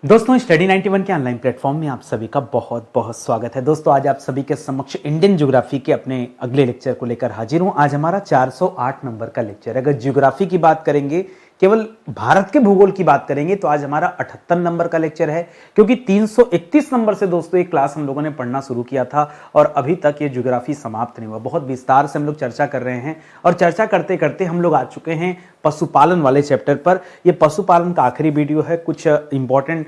दोस्तों स्टडी 91 के online platform में आप सभी का बहुत बहुत स्वागत है। दोस्तों आज आप सभी के समक्ष इंडियन ज्योग्राफी के अपने अगले लेक्चर को लेकर हाजिर हूं। आज हमारा 408 नंबर का लेक्चर है। अगर ज्योग्राफी की बात करेंगे, केवल भारत के भूगोल की बात करेंगे तो आज हमारा 78 नंबर का लेक्चर है, क्योंकि 331 नंबर से दोस्तों एक क्लास हम लोगों ने पढ़ना शुरू किया था और अभी तक ये ज्योग्राफी समाप्त नहीं हुआ। बहुत विस्तार से हम लोग चर्चा कर रहे हैं और चर्चा करते करते हम लोग आ चुके हैं पशुपालन वाले चैप्टर पर। ये पशुपालन का आखिरी वीडियो है। कुछ इंपॉर्टेंट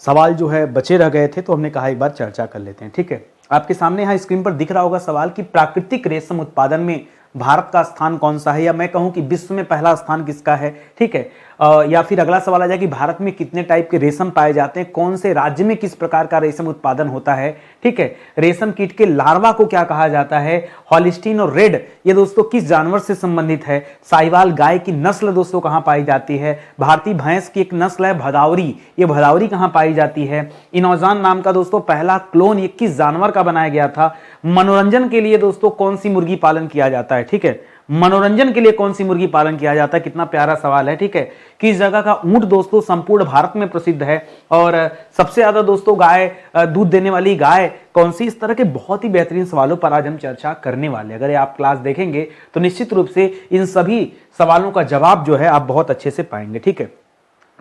सवाल जो है बचे रह गए थे तो हमने कहा एक बार चर्चा कर लेते हैं। ठीक है, आपके सामने यहाँ स्क्रीन पर दिख रहा होगा सवाल कि प्राकृतिक रेशम उत्पादन में भारत का स्थान कौन सा है, या मैं कहूं कि विश्व में पहला स्थान किसका है। ठीक है, या फिर अगला सवाल आ जाए कि भारत में कितने टाइप के रेशम पाए जाते हैं, कौन से राज्य में किस प्रकार का रेशम उत्पादन होता है। ठीक है, रेशम कीट के लार्वा को क्या कहा जाता है, हॉलिस्टीन और रेड ये दोस्तों किस जानवर से संबंधित है, साहिवाल गाय की नस्ल दोस्तों कहां पाई जाती है, भारतीय भैंस की एक नस्ल है भदावरी, ये भदावरी कहां पाई जाती है, इनौजान नाम का दोस्तों पहला क्लोन ये किस जानवर का बनाया गया था, मनोरंजन के लिए दोस्तों कौन सी मुर्गी पालन किया जाता है। ठीक है, मनोरंजन के लिए कौन सी मुर्गी पालन किया जाता है, कितना प्यारा सवाल है। ठीक है, किस जगह का ऊंट दोस्तों संपूर्ण भारत में प्रसिद्ध है और सबसे ज्यादा दोस्तों गाय दूध देने वाली गाय कौन सी। इस तरह के बहुत ही बेहतरीन सवालों पर आज हम चर्चा करने वाले हैं। अगर आप क्लास देखेंगे तो निश्चित रूप से इन सभी सवालों का जवाब जो है आप बहुत अच्छे से पाएंगे। ठीक है,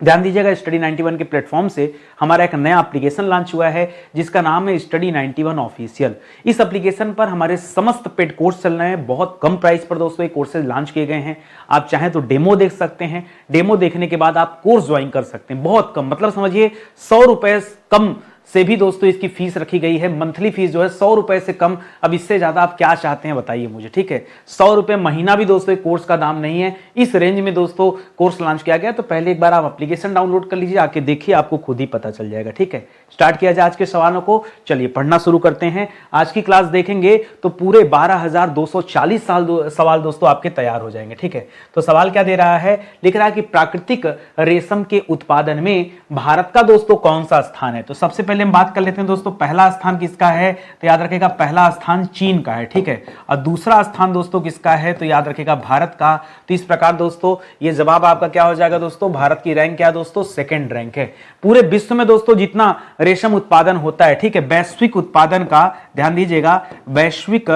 ध्यान दीजिएगा, स्टडी 91 के प्लेटफॉर्म से हमारा एक नया एप्लीकेशन लॉन्च हुआ है जिसका नाम है स्टडी 91 ऑफिशियल। इस एप्लीकेशन पर हमारे समस्त पेड कोर्स चल रहे हैं। बहुत कम प्राइस पर दोस्तों ये कोर्सेज लॉन्च किए गए हैं। आप चाहें तो डेमो देख सकते हैं, डेमो देखने के बाद आप कोर्स ज्वाइन कर सकते हैं। बहुत कम, मतलब समझिए 100 रुपए कम से भी दोस्तों इसकी फीस रखी गई है। मंथली फीस जो है 100 रुपए से कम। अब इससे ज्यादा आप क्या चाहते हैं बताइए मुझे। ठीक है, 100 रुपए महीना भी दोस्तों एक कोर्स का दाम नहीं है। इस रेंज में दोस्तों कोर्स लॉन्च किया गया, तो पहले एक बार आप एप्लीकेशन डाउनलोड कर लीजिए, आके देखिए, आपको खुद ही पता चल जाएगा। ठीक है, स्टार्ट किया जाए आज के सवालों को। चलिए पढ़ना शुरू करते हैं। आज की क्लास देखेंगे तो पूरे 12,240 सवाल दोस्तों आपके तैयार हो जाएंगे। ठीक है, तो सवाल क्या दे रहा है, लिख रहा है कि प्राकृतिक रेशम के उत्पादन में भारत का दोस्तों कौन सा स्थान है। तो सबसे पहले हम बात कर लेते हैं दोस्तों पहला स्थान किसका है, तो याद रखेगा पहला स्थान चीन का है। ठीक है, और दूसरा स्थान दोस्तों किसका है, तो याद रखेगा भारत का। तो इस प्रकार दोस्तों ये जवाब आपका क्या हो जाएगा दोस्तों, भारत की रैंक क्या है दोस्तों, सेकंड रैंक है। पूरे विश्व में दोस्तों जितना रेशम उत्पादन होता है, ठीक है, वैश्विक उत्पादन का ध्यान दीजिएगा, वैश्विक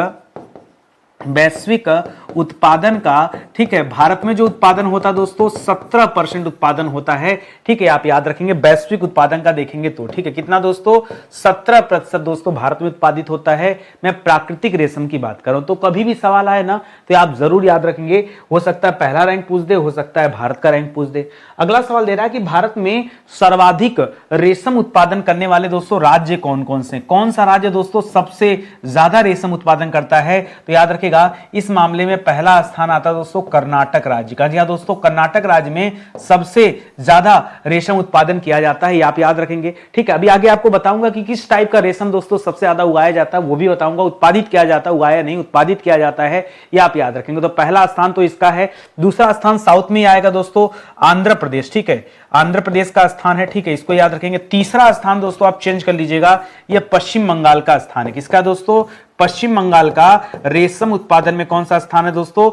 उत्पादन का, ठीक है, भारत में जो उत्पादन होता है दोस्तों 17% उत्पादन होता है। ठीक है, आप याद रखेंगे वैश्विक उत्पादन का देखेंगे तो। ठीक है, कितना दोस्तों, 17% दोस्तों भारत में उत्पादित होता है। मैं प्राकृतिक रेशम की बात कर रहा हूं, तो कभी भी सवाल आए ना तो आप जरूर याद रखेंगे, हो सकता है पहला रैंक पूछ दे, हो सकता है भारत का रैंक पूछ दे। अगला सवाल दे रहा है कि भारत में सर्वाधिक रेशम उत्पादन करने वाले दोस्तों राज्य कौन कौन से, कौन सा राज्य दोस्तों सबसे ज्यादा रेशम उत्पादन करता है। तो याद रखेगा इस मामले में पहला स्थान आता है दोस्तों कर्नाटक राज्य का। जी हां दोस्तों, कर्नाटक राज्य में सबसे ज्यादा रेशम उत्पादन किया जाता है, ये आप याद रखेंगे। ठीक है, अभी आगे आपको बताऊंगा कि किस टाइप का रेशम दोस्तों सबसे ज्यादा उगाया जाता है, वो भी बताऊंगा। उत्पादित किया जाता है, उगाया नहीं, उत्पादित किया जाता है, ये आप याद रखेंगे। तो पहला स्थान तो इसका है। दूसरा स्थान साउथ में आएगा दोस्तों आंध्र प्रदेश। ठीक है, आंध्र प्रदेश का स्थान है। ठीक है, इसको याद रखेंगे। तीसरा स्थान दोस्तों आप चेंज कर लीजिएगा, यह पश्चिम बंगाल का स्थान है। किसका दोस्तों, पश्चिम बंगाल का रेशम उत्पादन में कौन सा स्थान है दोस्तों,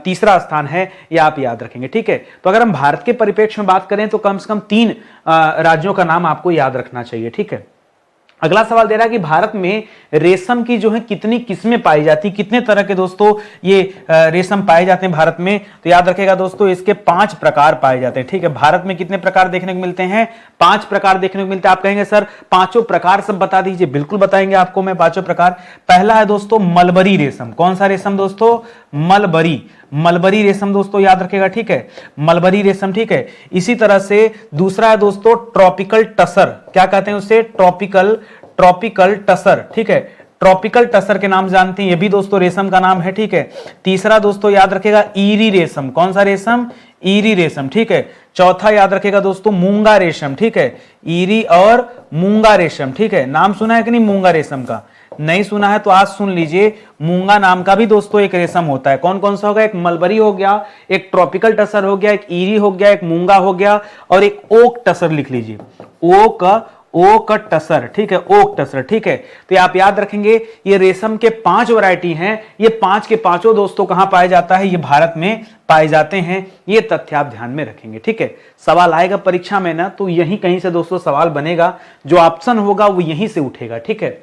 तीसरा स्थान है, ये आप याद रखेंगे। ठीक है, तो अगर हम भारत के परिप्रेक्ष्य में बात करें तो कम से कम 3 राज्यों का नाम आपको याद रखना चाहिए। ठीक है, अगला सवाल दे रहा है कि भारत में रेशम की जो है कितनी किस्में पाई जाती, कितने तरह के दोस्तों ये रेशम पाए जाते हैं भारत में। तो याद रखेगा दोस्तों इसके 5 प्रकार पाए जाते हैं। ठीक है, भारत में कितने प्रकार देखने को मिलते हैं, 5 प्रकार देखने को मिलते हैं। आप कहेंगे सर पांचों प्रकार सब बता दीजिए, बिल्कुल बताएंगे आपको मैं पांचों प्रकार। पहला है दोस्तों मलबरी रेशम। कौन सा रेशम दोस्तों, मलबरी रेशम दोस्तों याद रखेगा। ठीक है, मलबरी रेशम। ठीक है, इसी तरह से दूसरा है दोस्तों ट्रॉपिकल टसर। क्या कहते हैं उसे, ट्रॉपिकल टसर। ठीक है, ट्रॉपिकल टसर के नाम जानते हैं, ये भी दोस्तों रेशम का नाम है। ठीक है, तीसरा दोस्तों याद रखेगा ईरी रेशम। कौन सा रेशम, ईरी रेशम। ठीक है, चौथा याद रखेगा दोस्तों मूंगा रेशम। ठीक है, ईरी और मूंगा रेशम। ठीक है, नाम सुना है कि नहीं मूंगा रेशम का, नहीं सुना है तो आज सुन लीजिए। मूंगा नाम का भी दोस्तों एक रेशम होता है। कौन कौन सा होगा, एक मलबरी हो गया, एक ट्रॉपिकल टसर हो गया, एक ईरी हो गया, एक मूंगा हो गया और एक ओक टसर लिख लीजिए। ओक टसर, ठीक है, ओक टसर, ठीक है। तो आप याद रखेंगे ये रेशम के 5 वैरायटी हैं, ये 5 के पांचों दोस्तों कहां पाए जाता है, ये भारत में पाए जाते हैं। ये तथ्य आप ध्यान में रखेंगे, ठीक है। सवाल आएगा परीक्षा में ना, तो यहीं कहीं से दोस्तों सवाल बनेगा, जो ऑप्शन होगा वो यहीं से उठेगा, ठीक है।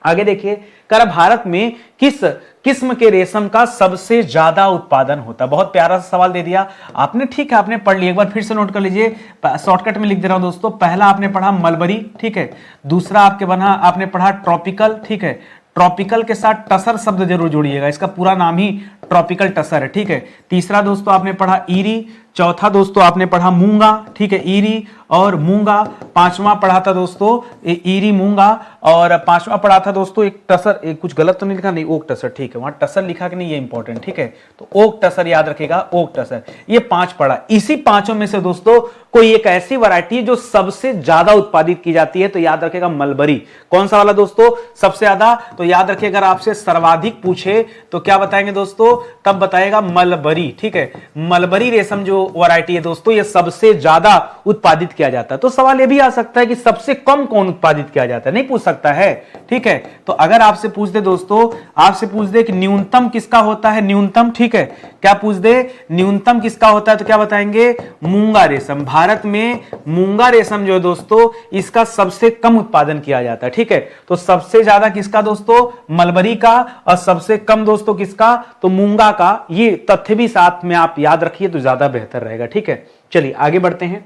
आगे देखिए, कर भारत में किस किस्म के रेशम का सबसे ज्यादा उत्पादन होता है। बहुत प्यारा सा सवाल दे दिया आपने, ठीक है, आपने पढ़ लिया, एक बार फिर से नोट कर लीजिए, शॉर्टकट में लिख दे रहा हूं दोस्तों। पहला आपने पढ़ा मलबरी, ठीक है। दूसरा आपने पढ़ा ट्रॉपिकल, ठीक है। ट्रॉपिकल के साथ टसर शब्द जरूर जोड़िएगा, इसका पूरा नाम ही ट्रॉपिकल टसर है, ठीक है। तीसरा दोस्तों आपने पढ़ा ईरी, चौथा दोस्तों आपने पढ़ा मूंगा, ठीक है, ईरी और मूंगा। पांचवा पढ़ा था दोस्तों ईरी मूंगा, और पांचवा पढ़ा था दोस्तों एक टसर, एक कुछ गलत तो नहीं लिखा, नहीं, ओक टसर, ठीक है, वहां टसर लिखा कि नहीं, ये इंपॉर्टेंट, ठीक है। तो ओक टसर याद रखेगा, ओक टसर, ये 5 पढ़ा। इसी पांचों में से दोस्तों कोई एक ऐसी वैरायटी जो सबसे ज्यादा उत्पादित की जाती है, तो याद रखेगा मलबरी। कौन सा वाला दोस्तों सबसे ज्यादा, तो याद रखिए अगर आपसे सर्वाधिक पूछे तो क्या बताएंगे दोस्तों, तब बताएगा मलबरी, ठीक है। मलबरी रेशम जो वैरायटी है दोस्तों, ये सबसे ज्यादा उत्पादित किया जाता है। तो सवाल ये भी आ सकता है कि सबसे कम कौन उत्पादित किया जाता है, नहीं पूछ सकता है, ठीक है। तो अगर आपसे पूछ दे दोस्तों, आपसे पूछ दे कि न्यूनतम किसका होता है, न्यूनतम, ठीक है, क्या पूछ दे न्यूनतम किसका होता है, तो क्या बताएंगे, मूंगा रेशम। भारत में मूंगा रेशम जो है दोस्तों, इसका सबसे कम उत्पादन किया जाता है, ठीक है। तो सबसे ज्यादा किसका दोस्तों, मलबरी का, और सबसे कम दोस्तों किसका, तो मूंगा का। ये तथ्य भी साथ में आप याद रखिए तो ज्यादा बेहतर रहेगा, ठीक है। चलिए आगे बढ़ते हैं।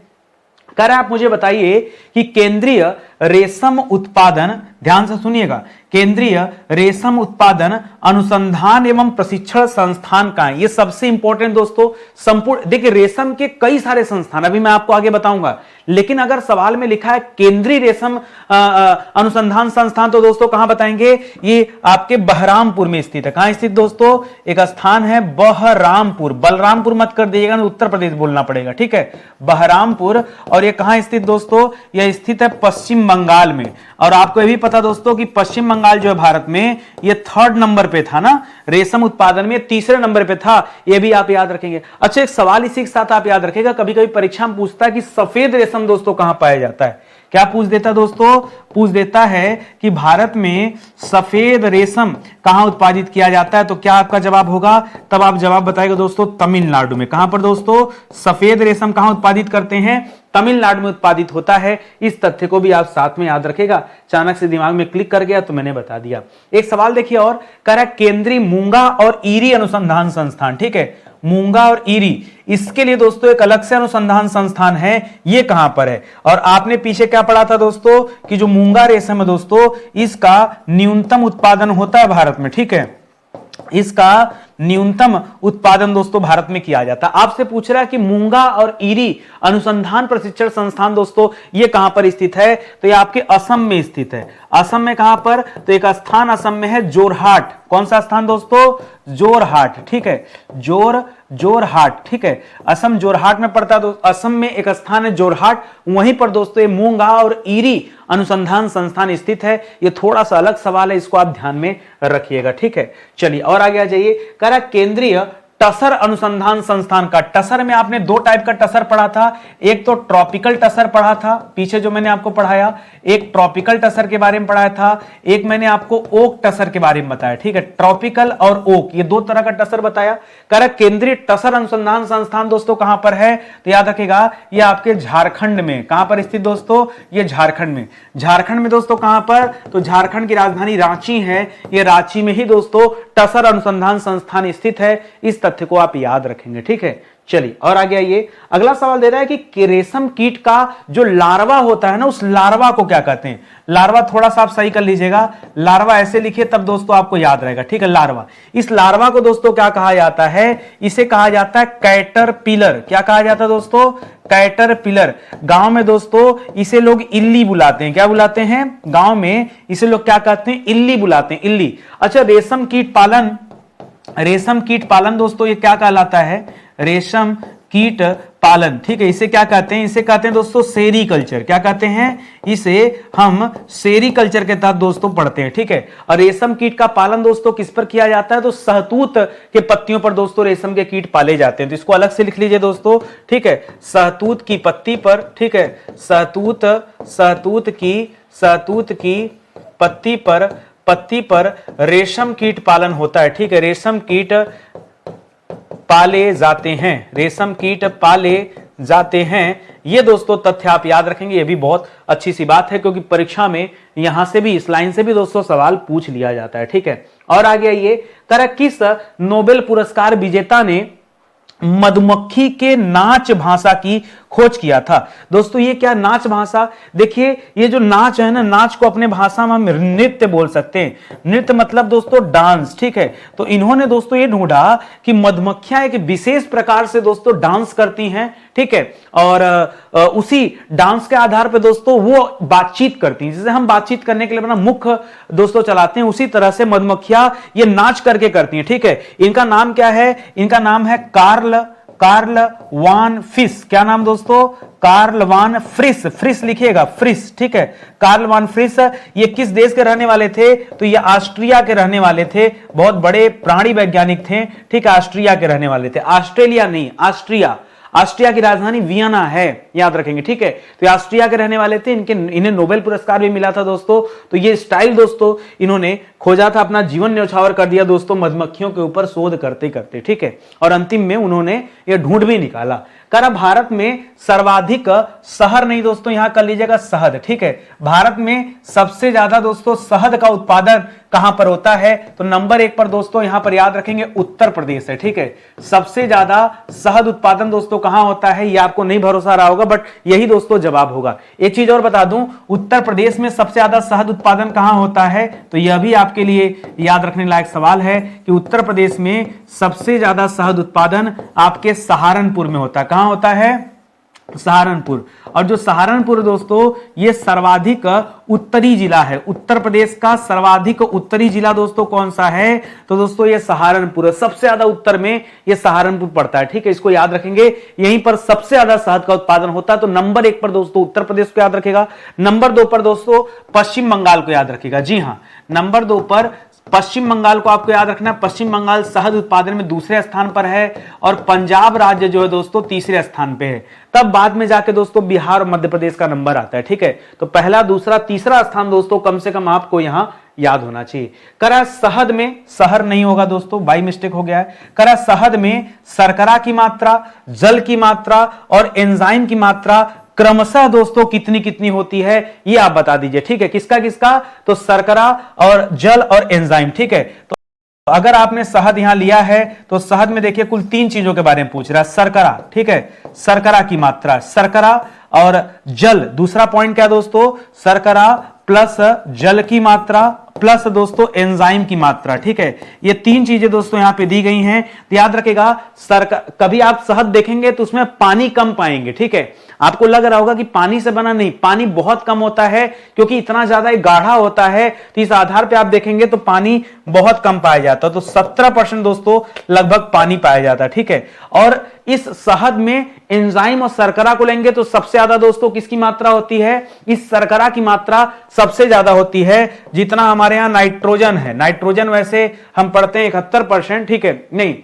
कह रहे आप मुझे बताइए कि केंद्रीय रेशम उत्पादन, ध्यान से सुनिएगा, केंद्रीय रेशम उत्पादन अनुसंधान एवं प्रशिक्षण संस्थान का है। ये सबसे इंपॉर्टेंट दोस्तों, संपूर्ण देखिए रेशम के कई सारे संस्थान अभी मैं आपको आगे बताऊंगा, लेकिन अगर सवाल में लिखा है केंद्रीय रेशम अनुसंधान संस्थान, तो दोस्तों कहां बताएंगे, ये आपके बहरामपुर में स्थित है। कहां स्थित दोस्तों, एक स्थान है बहरामपुर, बलरामपुर मत कर दीजिएगा, उत्तर प्रदेश बोलना पड़ेगा, ठीक है, बहरामपुर। और ये कहां स्थित दोस्तों, यह स्थित है पश्चिम बंगाल में। और आपको यह भी पता दोस्तों कि पश्चिम बंगाल जो है भारत में, ये 3rd नंबर पे था ना, रेशम उत्पादन में 3रे नंबर पे था, ये भी आप याद रखेंगे। अच्छा, एक सवाल इसी के साथ आप याद रखेगा, कभी कभी परीक्षा में पूछता है कि सफेद रेशम दोस्तों कहां पाया जाता है। क्या पूछ देता दोस्तों, पूछ देता है कि भारत में सफेद रेशम कहां उत्पादित किया जाता है, तो क्या आपका जवाब होगा, तब आप जवाब बताएगा दोस्तों तमिलनाडु में। कहां पर दोस्तों सफेद रेशम कहां उत्पादित करते हैं, तमिलनाडु में उत्पादित होता है। इस तथ्य को भी आप साथ में याद रखेगा, अचानक से दिमाग में क्लिक कर गया तो मैंने बता दिया। एक सवाल देखिए और, कह रहा है केंद्रीय मूंगा और ईरी अनुसंधान संस्थान, ठीक है, मूंगा और ईरी, इसके लिए दोस्तों एक अलग से अनुसंधान संस्थान है, ये कहां पर है। और आपने पीछे क्या पढ़ा था दोस्तों कि जो मूंगा रेशम है दोस्तों, इसका न्यूनतम उत्पादन होता है भारत में, ठीक है, इसका न्यूनतम उत्पादन दोस्तों भारत में किया जाता है। आपसे पूछ रहा है कि मूंगा और ईरी अनुसंधान प्रशिक्षण संस्थान दोस्तों ये कहां पर स्थित है, तो ये आपके असम में स्थित है। असम में कहां पर, तो एक स्थान असम में है जोरहाट। कौन सा स्थान दोस्तों, जोरहाट, ठीक है, जोरहाट, ठीक है, असम जोरहाट में पड़ता है। असम में एक स्थान है जोरहाट, वहीं पर दोस्तों ये मूंगा और ईरी अनुसंधान संस्थान स्थित है। ये थोड़ा सा अलग सवाल है, इसको आप ध्यान में रखिएगा, ठीक है। चलिए और आगे आ जाइए, कह रहा केंद्रीय टसर अनुसंधान संस्थान का। टसर में आपने 2 टाइप का टसर पढ़ा था, एक तो ट्रॉपिकल टसर पढ़ा था पीछे जो मैंने आपको पढ़ाया, एक ट्रॉपिकल टसर के बारे में पढ़ाया था, एक मैंने आपको ओक टसर के बारे में बताया, ठीक है, ट्रॉपिकल और ओक, ये 2 तरह का टसर बताया। कह केंद्रीय टसर अनुसंधान संस्थान दोस्तों कहां पर है, तो याद रखिएगा ये आपके झारखंड में। कहां पर स्थित दोस्तों, ये झारखंड में। झारखंड में दोस्तों कहां पर, तो झारखंड की राजधानी रांची है, ये रांची में ही दोस्तों टसर अनुसंधान संस्थान स्थित है। इस तथ्य को आप याद रखेंगे, ठीक है। चलिए और आगे आइए, अगला सवाल दे रहा है कि रेशम कीट का जो लार्वा होता है ना, उस लार्वा को क्या कहते हैं। लार्वा थोड़ा सा आप सही कर लीजिएगा, लार्वा ऐसे लिखिए तब दोस्तों आपको याद रहेगा, ठीक है। लार्वा, इस लार्वा को दोस्तों क्या कहा जाता है, इसे कहा जाता है कैटरपिलर। क्या कहा जाता है दोस्तों, कैटरपिलर। गांव में दोस्तों इसे लोग इल्ली बुलाते हैं। क्या बुलाते हैं, गांव में इसे लोग क्या कहते हैं, इल्ली बुलाते हैं, इल्ली। अच्छा, रेशम कीट पालन, रेशम कीट पालन दोस्तों ये क्या कहलाता है, रेशम कीट पालन, ठीक है, इसे क्या कहते हैं, इसे कहते हैं दोस्तों सेरीकल्चर। क्या कहते हैं, इसे हम सेरीकल्चर के तहत दोस्तों पढ़ते हैं, ठीक है। और रेशम कीट का पालन दोस्तों किस पर किया जाता है, तो सहतूत के पत्तियों पर दोस्तों रेशम के कीट पाले जाते हैं। तो इसको अलग से लिख लीजिए दोस्तों, ठीक है, सहतूत की पत्ती पर, ठीक है, सहतूत की पत्ती पर रेशम कीट पालन होता है, ठीक है, रेशम कीट पाले जाते हैं, रेशम कीट पाले जाते हैं। ये दोस्तों तथ्य आप याद रखेंगे, ये भी बहुत अच्छी सी बात है, क्योंकि परीक्षा में यहां से भी, इस लाइन से भी दोस्तों सवाल पूछ लिया जाता है, ठीक है। और आगे आइए, तरह किस नोबेल पुरस्कार विजेता ने मधुमक्खी के नाच भाषा की खोज किया था। दोस्तों ये क्या नाच भाषा, देखिए ये जो नाच है ना, नाच को अपने भाषा में हम नृत्य बोल सकते हैं। नृत्य मतलब दोस्तों डांस, ठीक है। तो इन्होंने दोस्तों ये ढूंढा कि मधुमक्खियां एक विशेष प्रकार से दोस्तों डांस करती हैं, ठीक है, और उसी डांस के आधार पर दोस्तों वो बातचीत करती हैं। जैसे हम बातचीत करने के लिए अपना मुख दोस्तों चलाते हैं, उसी तरह से मधुमक्खियां ये नाच करके करती हैं, ठीक है। इनका नाम क्या है, इनका नाम है कार्ल वान फ्रिस। क्या नाम दोस्तों, कार्ल वान फ्रिस, फ्रिस लिखिएगा, फ्रिस, ठीक है, कार्ल वान फ्रिस। ये किस देश के रहने वाले थे, तो ये ऑस्ट्रिया के रहने वाले थे, बहुत बड़े प्राणी वैज्ञानिक थे, ठीक है, ऑस्ट्रिया के रहने वाले थे, ऑस्ट्रेलिया नहीं, ऑस्ट्रिया। ऑस्ट्रिया की राजधानी वियना है, याद रखेंगे, ठीक है। तो ऑस्ट्रिया के रहने वाले थे, इन्हें नोबेल पुरस्कार भी मिला था दोस्तों। तो ये स्टाइल दोस्तों इन्होंने खोजा था, अपना जीवन न्यौछावर कर दिया दोस्तों मधुमक्खियों के ऊपर शोध करते करते, ठीक है। और अंतिम में उन्होंने ये ढूंढ भी निकाला। करा भारत में सर्वाधिक, शहर नहीं दोस्तों, यहां कर लीजिएगा शहद, ठीक है। भारत में सबसे ज्यादा दोस्तों शहद का उत्पादन कहां पर होता है, तो नंबर 1 पर दोस्तों यहां पर याद रखेंगे उत्तर प्रदेश है, ठीक है। सबसे ज्यादा शहद उत्पादन दोस्तों कहां होता है, ये आपको नहीं भरोसा रहा होगा, बट यही दोस्तों जवाब होगा। एक चीज और बता दूं, उत्तर प्रदेश में सबसे ज्यादा शहद उत्पादन कहां होता है, तो यह भी आपके लिए याद रखने लायक सवाल है कि उत्तर प्रदेश में सबसे ज्यादा शहद उत्पादन आपके सहारनपुर में होता है। कहां होता है, सहारनपुर। और जो सहारनपुर दोस्तों ये सर्वाधिक उत्तरी जिला है, उत्तर प्रदेश का सर्वाधिक उत्तरी जिला दोस्तों कौन सा है, तो दोस्तों ये सहारनपुर है। सबसे ज्यादा उत्तर में ये सहारनपुर पड़ता है, ठीक है, इसको याद रखेंगे। यहीं पर सबसे ज्यादा शहद का उत्पादन होता है। तो नंबर 1 पर दोस्तों उत्तर प्रदेश को याद रखेगा। नंबर 2 पर दोस्तों पश्चिम बंगाल को याद रखेगा। जी हां, नंबर 2 पर पश्चिम बंगाल को आपको याद रखना है। पश्चिम बंगाल शहद उत्पादन में दूसरे स्थान पर है, और पंजाब राज्य जो है दोस्तों तीसरे स्थान पे है। तब बाद में जाके दोस्तों बिहार और मध्य प्रदेश का नंबर आता है, ठीक है। तो पहला, दूसरा, तीसरा स्थान दोस्तों कम से कम आपको यहां याद होना चाहिए। करा शहद में, शहर नहीं होगा दोस्तों, बाई मिस्टेक हो गया है। करा शहद में शर्करा की मात्रा, जल की मात्रा और एंजाइम की मात्रा क्रमशः दोस्तों कितनी कितनी होती है, ये आप बता दीजिए, ठीक है। किसका किसका, तो शर्करा और जल और एंजाइम, ठीक है। तो अगर आपने शहद यहां लिया है तो शहद में देखिए कुल 3 चीजों के बारे में पूछ रहा है। शर्करा, ठीक है, शर्करा की मात्रा, शर्करा और जल। दूसरा पॉइंट क्या दोस्तों, शर्करा प्लस जल की मात्रा प्लस दोस्तों एंजाइम की मात्रा, ठीक है। ये 3 चीजें दोस्तों यहां पे दी गई हैं। तो याद रखेगा, कभी आप शहद देखेंगे तो उसमें पानी कम पाएंगे, ठीक है। आपको लग रहा होगा कि पानी से बना, नहीं, पानी बहुत कम होता है, क्योंकि इतना ज्यादा गाढ़ा होता है। तो इस आधार पे आप देखेंगे तो पानी बहुत कम पाया जाता है। तो 17% दोस्तों लगभग पानी पाया जाता है, ठीक है। और इस शहद में एंजाइम और शर्करा को लेंगे तो सबसे ज्यादा दोस्तों किसकी मात्रा होती है, इस शर्करा की मात्रा सबसे ज्यादा होती है। जितना हमारे यहां नाइट्रोजन है, नाइट्रोजन वैसे हम पढ़ते हैं 71%, ठीक है, नहीं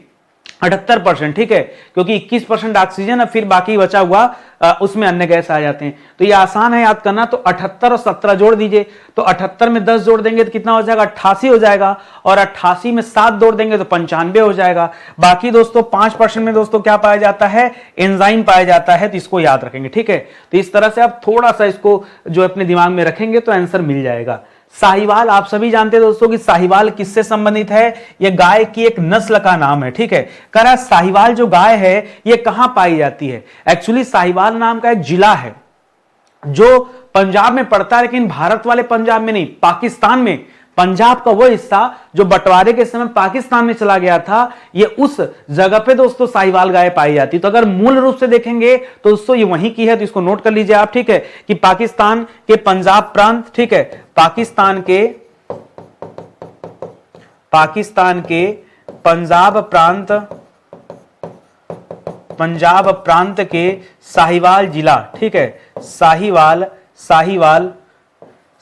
78%, ठीक है, क्योंकि 21% ऑक्सीजन है, फिर बाकी बचा हुआ उसमें अन्य गैस आ जाते हैं। तो ये आसान है याद करना। तो 78 और 17 जोड़ दीजिए, तो 78 में 10 जोड़ देंगे तो कितना हो जाएगा, 88 हो जाएगा। और 88 में 7 जोड़ देंगे तो 95 हो जाएगा। बाकी दोस्तों 5% में दोस्तों क्या पाया जाता है, एंजाइम पाया जाता है। तो इसको याद रखेंगे, ठीक है। तो इस तरह से आप थोड़ा सा इसको जो अपने दिमाग में रखेंगे तो आंसर मिल जाएगा। साहिवाल, आप सभी जानते हैं दोस्तों कि साहिवाल किससे संबंधित है, यह गाय की एक नस्ल का नाम है, ठीक है। कह रहा साहिवाल जो गाय है ये कहां पाई जाती है। एक्चुअली साहिवाल नाम का एक जिला है जो पंजाब में पड़ता है, लेकिन भारत वाले पंजाब में नहीं, पाकिस्तान में। पंजाब का वो हिस्सा जो बंटवारे के समय पाकिस्तान में चला गया था, ये उस जगह पे दोस्तों साहिवाल गाय पाई जाती। तो अगर मूल रूप से देखेंगे तो दोस्तों ये वहीं की है। तो इसको नोट कर लीजिए आप, ठीक है, कि पाकिस्तान के पंजाब प्रांत, ठीक है, पाकिस्तान के पंजाब प्रांत पंजाब प्रांत के साहिवाल जिला, ठीक है,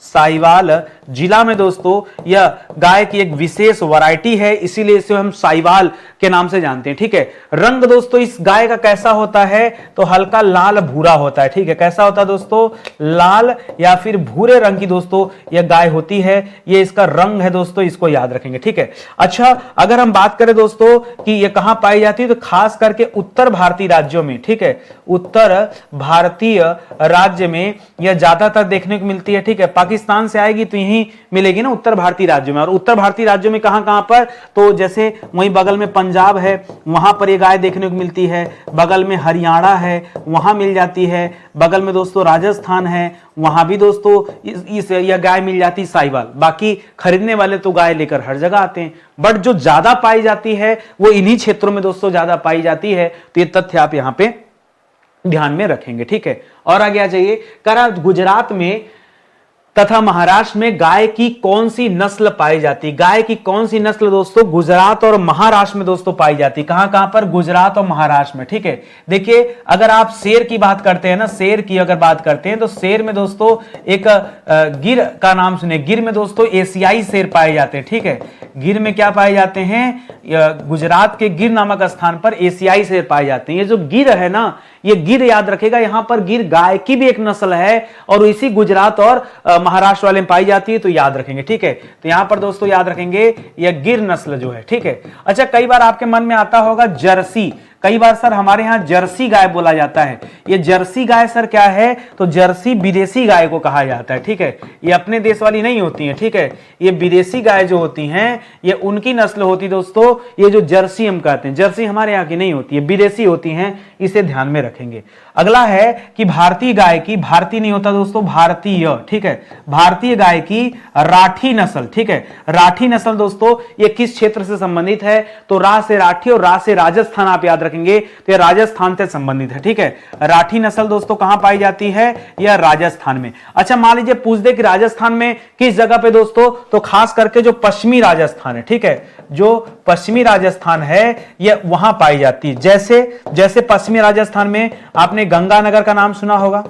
साहिवाल जिला में दोस्तों यह गाय की एक विशेष वैरायटी है, इसीलिए इसे हम साहिवाल के नाम से जानते हैं, ठीक है। रंग दोस्तों इस गाय का कैसा होता है, तो हल्का लाल भूरा होता है, ठीक है। कैसा होता है दोस्तों, लाल या फिर भूरे रंग की दोस्तों यह गाय होती है, ये इसका रंग है दोस्तों, इसको याद रखेंगे, ठीक है। अच्छा, अगर हम बात करें दोस्तों कि यह कहां पाई जाती है, तो खास करके उत्तर भारतीय राज्यों में, ठीक है, उत्तर भारतीय राज्य में यह ज्यादातर देखने को मिलती है, ठीक है। पाकिस्तान से आएगी तो यहीं मिलेगी ना उत्तर भारतीय राज्यों में, और उत्तर भारतीय राज्यों में कहां कहां पर, तो जैसे वहीं बगल में पंजाब है, वहां पर ये गाय देखने को मिलती है, बगल में हरियाणा है वहां मिल जाती है, बगल में दोस्तों राजस्थान है वहां भी दोस्तों यह गाय मिल जाती है साहिवाल। बाकी खरीदने वाले तो गाय लेकर हर जगह आते हैं, बट जो ज्यादा पाई जाती है वो इन्हीं क्षेत्रों में दोस्तों ज्यादा पाई जाती है, तो ये तथ्य आप यहां पे ध्यान में रखेंगे, ठीक है। और आगे आ जाइए, करा गुजरात में तथा महाराष्ट्र में गाय की कौन सी नस्ल पाई जाती है, गाय की कौन सी नस्ल दोस्तों गुजरात और महाराष्ट्र में दोस्तों पाई जाती है, कहां कहां पर, गुजरात और महाराष्ट्र में, ठीक है। देखिए अगर आप शेर की बात करते हैं ना, शेर की अगर बात करते हैं तो शेर में दोस्तों एक गिर का नाम सुने, गिर में दोस्तों एशियाई शेर पाए जाते हैं, ठीक है। गिर में क्या पाए जाते हैं, गुजरात के गिर नामक स्थान पर एशियाई शेर पाए जाते हैं। ये जो गिर है ना, ये गिर याद रखेगा, यहां पर गिर गाय की भी एक नस्ल है और इसी गुजरात और महाराष्ट्र वाले में पाई जाती है, तो याद रखेंगे, ठीक है। तो यहां पर दोस्तों याद रखेंगे यह गिर नस्ल जो है, ठीक है। अच्छा, कई बार आपके मन में आता होगा जर्सी, कई बार सर हमारे यहां जर्सी गाय बोला जाता है, ये जर्सी गाय सर क्या है, तो जर्सी विदेशी गाय को कहा जाता है, ठीक है। ये अपने देश वाली नहीं होती है, ठीक है, ये विदेशी गाय जो होती हैं ये उनकी नस्ल होती दोस्तों, ये जो जर्सी हम कहते हैं, जर्सी हमारे यहाँ की नहीं होती है, विदेशी होती हैं, इसे ध्यान में रखेंगे। अगला है कि भारतीय गाय की, भारतीय नहीं होता दोस्तों, भारतीय, ठीक है, भारतीय गाय की राठी नस्ल, ठीक है। राठी नस्ल दोस्तों ये किस क्षेत्र से संबंधित है, तो रा से राठी और रा से राजस्थान आप याद रखेंगे, तो यह राजस्थान से संबंधित है, ठीक है। राठी नस्ल दोस्तों कहां पाई जाती है, यह राजस्थान में। अच्छा, मान लीजिए पूछ दे कि राजस्थान में किस जगह पे दोस्तों, तो खास करके जो पश्चिमी राजस्थान है, ठीक है, जो पश्चिमी राजस्थान है यह वहां पाई जाती है। जैसे पश्चिमी राजस्थान में आपने गंगानगर का नाम सुना होगा,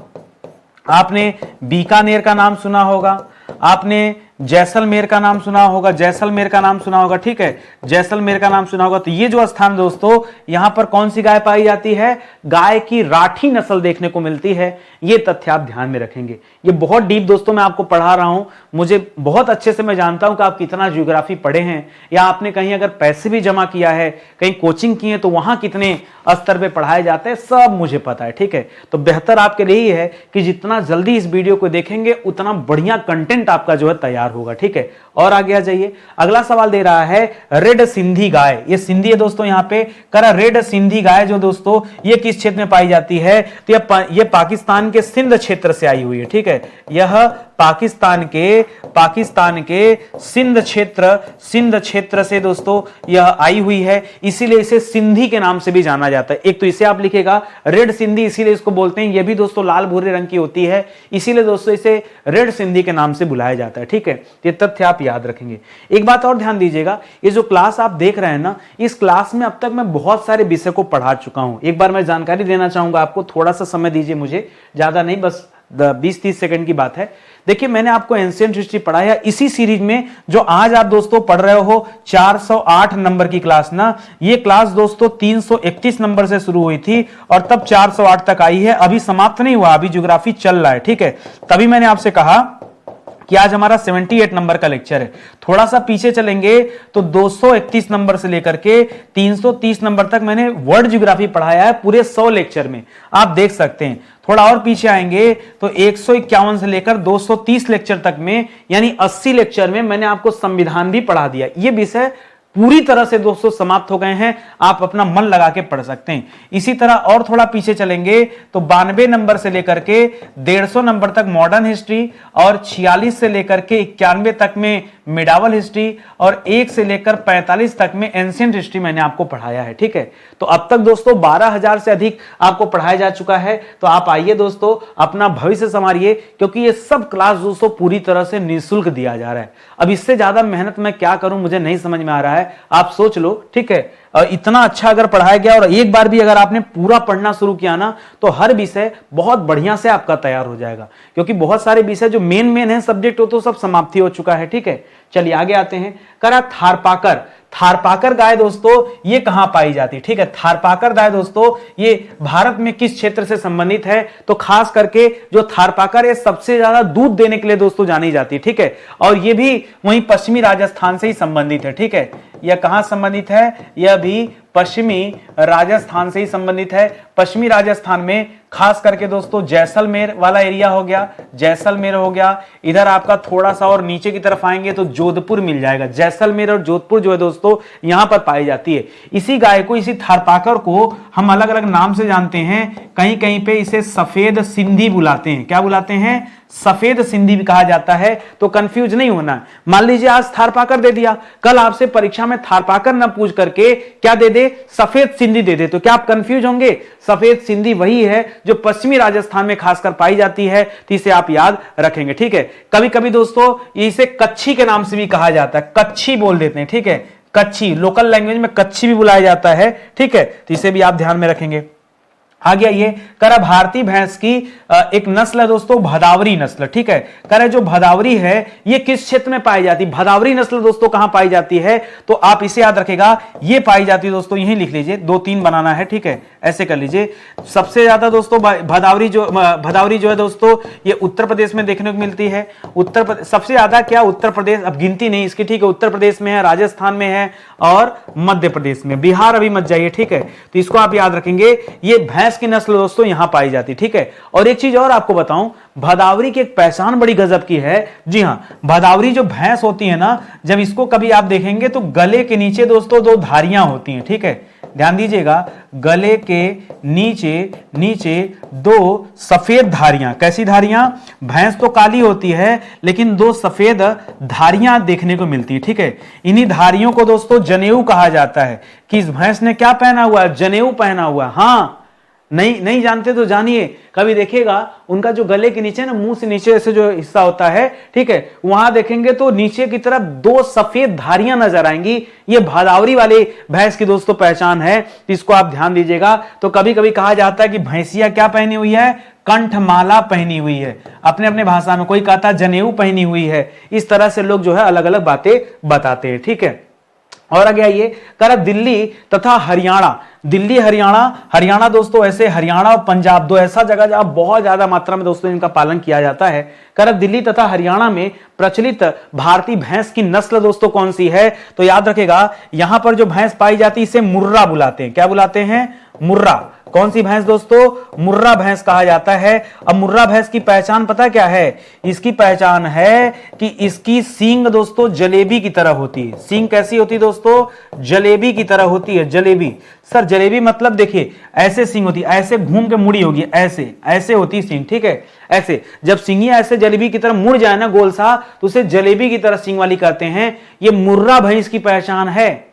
आपने बीकानेर का नाम सुना होगा, आपने जैसलमेर का नाम सुना होगा, जैसलमेर का नाम सुना होगा, ठीक है, जैसलमेर का नाम सुना होगा। तो ये जो स्थान दोस्तों यहां पर कौन सी गाय पाई जाती है, गाय की राठी नस्ल देखने को मिलती है, ये तथ्य आप ध्यान में रखेंगे। ये बहुत डीप दोस्तों मैं आपको पढ़ा रहा हूं, मुझे बहुत अच्छे से मैं जानता हूं कि आप कितना ज्योग्राफी पढ़े हैं, या आपने कहीं अगर पैसे भी जमा किया है, कहीं कोचिंग की है, तो वहां कितने स्तर पे पढ़ाए जाते हैं सब मुझे पता है, ठीक है। तो बेहतर आपके लिए है कि जितना जल्दी इस वीडियो को देखेंगे उतना बढ़िया कंटेंट आपका जो है तैयार होगा, ठीक है। और आगे आ जाइए, अगला सवाल दे रहा है रेड सिंधी गाय, ये सिंधी है दोस्तों, यहां पे करा रेड सिंधी गाय जो दोस्तों ये किस क्षेत्र में पाई जाती है, तो ये पाकिस्तान के सिंध क्षेत्र से आई हुई है, ठीक है। यह पाकिस्तान के सिंध क्षेत्र से दोस्तों यह आई हुई है, इसीलिए इसे सिंधी के नाम से भी जाना जाता है। एक तो इसे आप लिखेगा रेड सिंधी, इसीलिए इसको बोलते हैं, यह भी दोस्तों लाल भूरे रंग की होती है, इसीलिए दोस्तों इसे रेड सिंधी के नाम से बुलाया जाता है, ठीक है। ये तथ्य आप याद रखेंगे। एक बात और ध्यान दीजिएगा, ये जो क्लास आप देख रहे हैं ना, इस क्लास में अब तक मैं बहुत सारे विषय को पढ़ा चुका हूं। एक बार मैं जानकारी देना चाहूंगा आपको, थोड़ा सा समय दीजिए मुझे, ज्यादा नहीं, बस 20-30 सेकंड की बात है। देखिए मैंने आपको एंशिएंट हिस्ट्री पढ़ाया इसी सीरीज में, जो आज आप दोस्तों पढ़ रहे हो 408 नंबर की क्लास ना, ये क्लास दोस्तों 331 नंबर से शुरू हुई थी और तब 408 तक आई है, अभी समाप्त नहीं हुआ, अभी ज्योग्राफी चल रहा है, ठीक है। तभी मैंने आपसे कहा कि आज हमारा 78 नंबर का लेक्चर है। थोड़ा सा पीछे चलेंगे तो 231 नंबर से लेकर के 330 नंबर तक मैंने वर्ल्ड ज्योग्राफी पढ़ाया है पूरे 100 लेक्चर में, आप देख सकते हैं। थोड़ा और पीछे आएंगे तो 151 से लेकर 230 लेक्चर तक में, यानी 80 लेक्चर में मैंने आपको संविधान भी पढ़ा दिया। ये विषय पूरी तरह से दोस्तों समाप्त हो गए हैं, आप अपना मन लगा के पढ़ सकते हैं। इसी तरह और थोड़ा पीछे चलेंगे तो 92 नंबर से लेकर के 150 नंबर तक मॉडर्न हिस्ट्री, और 46 से लेकर के 91 तक में मिडावल हिस्ट्री, और 1 से लेकर 45 तक में एंशिएंट हिस्ट्री मैंने आपको पढ़ाया है, ठीक है। तो अब तक दोस्तों 12,000 से अधिक आपको पढ़ाया जा चुका है। तो आप आइए दोस्तों, अपना भविष्य संवारिए, क्योंकि ये सब क्लास दोस्तों पूरी तरह से निःशुल्क दिया जा रहा है। अब इससे ज्यादा मेहनत मैं क्या करूं मुझे नहीं समझ में आ रहा है, आप सोच लो, ठीक है। इतना अच्छा अगर पढ़ाया गया और एक बार भी अगर आपने पूरा पढ़ना शुरू किया ना तो हर विषय बहुत बढ़िया से आपका तैयार हो जाएगा, क्योंकि बहुत सारे विषय जो मेन है सब्जेक्ट वो तो सब समाप्ति हो चुका है। ठीक है, चलिए आगे आते हैं। करा थारपाकर। थारपाकर गाय दोस्तों ये कहां पाई जाती है? ठीक है, थारपाकर गाय दोस्तों ये भारत में किस क्षेत्र से संबंधित है? तो खास करके जो थारपाकर है सबसे ज्यादा दूध देने के लिए दोस्तों जानी जाती है। ठीक है, और ये भी वहीं पश्चिमी राजस्थान से ही संबंधित है। ठीक है, यह कहां संबंधित है? यह भी पश्चिमी राजस्थान से ही संबंधित है। पश्चिमी राजस्थान में खास करके दोस्तों जैसलमेर वाला एरिया हो गया, जैसलमेर हो गया। इधर आपका थोड़ा सा और नीचे की तरफ आएंगे तो जोधपुर मिल जाएगा। जैसलमेर और जोधपुर जो है दोस्तों यहां पर पाई जाती है। इसी गाय को, इसी थारपाकर को हम अलग अलग नाम से जानते हैं। कहीं कहीं पे इसे सफेद सिंधी बुलाते हैं। क्या बुलाते हैं? सफेद सिंधी भी कहा जाता है। तो कंफ्यूज नहीं होना है। मान लीजिए आज थारपाकर दे दिया, कल आपसे परीक्षा में थारपाकर न पूछ करके क्या दे दे? सफेद सिंधी दे दे, तो क्या आप कंफ्यूज होंगे? सफेद सिंधी वही है जो पश्चिमी राजस्थान में खासकर पाई जाती है, तो इसे आप याद रखेंगे। ठीक है, कभी कभी दोस्तों इसे कच्छी के नाम से भी कहा जाता है, कच्छी बोल देते हैं। ठीक है, कच्छी, लोकल लैंग्वेज में कच्छी भी बुलाया जाता है। ठीक है, तो इसे भी आप ध्यान में रखेंगे। आगे आइए, करा भारतीय भैंस की एक नस्ल है दोस्तों भदावरी नस्ल। ठीक है, करा जो भदावरी है ये किस क्षेत्र में पाई जाती है? भदावरी नस्ल दोस्तों कहां पाई जाती है? तो आप इसे याद रखेगा, ये पाई जाती है दोस्तों, यही लिख लीजिए, 2-3 बनाना है। ठीक है, ऐसे कर लीजिए। सबसे ज्यादा दोस्तों भदावरी जो है दोस्तों ये उत्तर प्रदेश में देखने को मिलती है। उत्तर प्रदेश सबसे ज्यादा, क्या उत्तर प्रदेश, अब गिनती नहीं इसकी। ठीक है, उत्तर प्रदेश में है, राजस्थान में है और मध्य प्रदेश में। बिहार अभी मत जाइए। ठीक है, तो इसको आप याद रखेंगे, ये भैंस की नस्ल दोस्तों यहां पाई जाती। ठीक है, और एक चीज और आपको बताऊं, भदावरी की एक पहचान बड़ी गजब की है। जी हां, भदावरी जो भैंस होती है ना, जब इसको कभी आप देखेंगे तो गले के नीचे दोस्तों 2 धारियां होती हैं। ठीक है, ध्यान दीजिएगा, गले के नीचे 2 सफेद धारियां। कैसी धारियां? भैंस तो काली होती है लेकिन 2 सफेद धारियां देखने को मिलती है। ठीक है, इन्हीं धारियों को दोस्तों जनेऊ कहा जाता है। कि इस भैंस ने क्या पहना हुआ है? जनेऊ पहना हुआ है। हाँ, नहीं जानते तो जानिए, कभी देखिएगा उनका जो गले के नीचे ना, मुंह से नीचे ऐसे जो हिस्सा होता है, ठीक है, वहां देखेंगे तो नीचे की तरफ 2 सफेद धारियां नजर आएंगी। ये भदावरी वाले भैंस की दोस्तों पहचान है, इसको आप ध्यान दीजिएगा। तो कभी कभी कहा जाता है कि भैंसिया क्या पहनी हुई है? कंठमाला पहनी हुई है। अपने अपने भाषा में कोई कहता जनेऊ पहनी हुई है। इस तरह से लोग जो है अलग अलग बातें बताते हैं। ठीक है, और आगे आइए, करा दिल्ली तथा हरियाणा। दिल्ली हरियाणा दोस्तों, ऐसे हरियाणा और पंजाब 2 ऐसा जगह जहां बहुत ज्यादा मात्रा में दोस्तों इनका पालन किया जाता है। करा दिल्ली तथा हरियाणा में प्रचलित भारतीय भैंस की नस्ल दोस्तों कौन सी है? तो याद रखेगा, यहां पर जो भैंस पाई जाती है इसे मुर्रा बुलाते हैं। क्या बुलाते हैं? मुर्रा। कौन सी भैंस दोस्तों? मुर्रा भैंस कहा जाता है। अब मुर्रा भैंस की पहचान पता क्या है? इसकी पहचान है कि इसकी सींग दोस्तों जलेबी की तरह होती है। सींग कैसी होती है दोस्तों? जलेबी की तरह होती है। जलेबी, सर जलेबी मतलब देखिए ऐसे सींग होती है, ऐसे घूम के मुड़ी होगी, ऐसे होती है सींग। ठीक है, ऐसे जब सींगियां ऐसे जलेबी की तरह मुड़ जाए ना गोल सा, तो उसे जलेबी की तरह सींग वाली कहते हैं। ये मुर्रा भैंस की पहचान है।